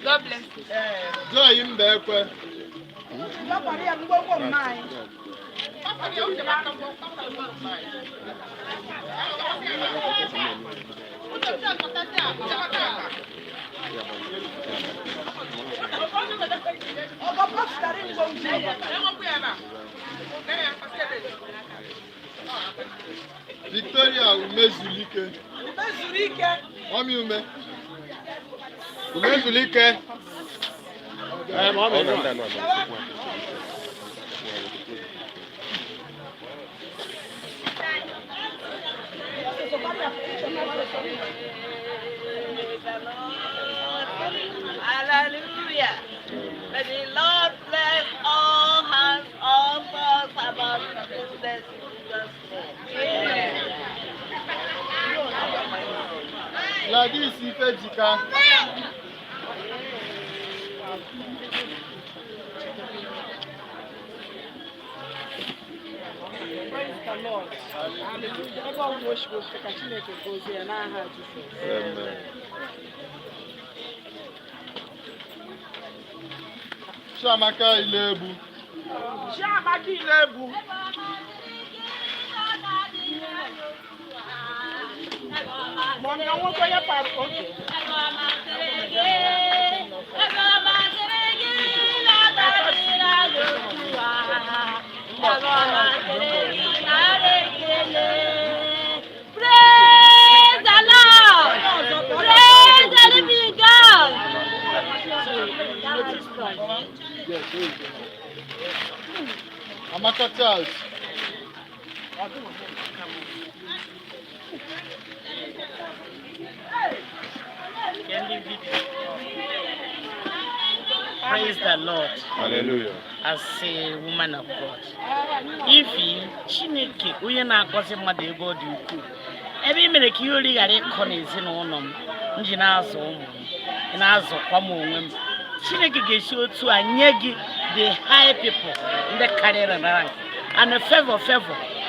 God bless you. Joy in Bekwe. Victoria Umezulike. Mami ume. Umezulike. Hallelujah. May the Lord bless all hands, all thoughts about business in Jesus' name. Amen. Gladys Ifejika. Praise the Lord. Hallelujah. Everyone worship us to continue to go there and I have Jesus. Amen. Chiamaka Ilebu. Chiamaka Ilebu. Mommy, I want to your part. Okay. Praise the Lord. Praise the living God. Amaka Charles. Praise the Lord. Hallelujah. As a woman of God. If you Chineke, we are not causing my day God you could. Every minute you only got a corner in on Njinazo and Azo Quamo. Chineke gets you to a Nyegi, the high people in the career rank. And a favor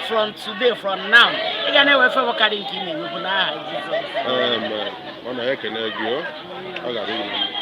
from today, from now. You can never favor carrying King. Amen. One I can argue. I got it.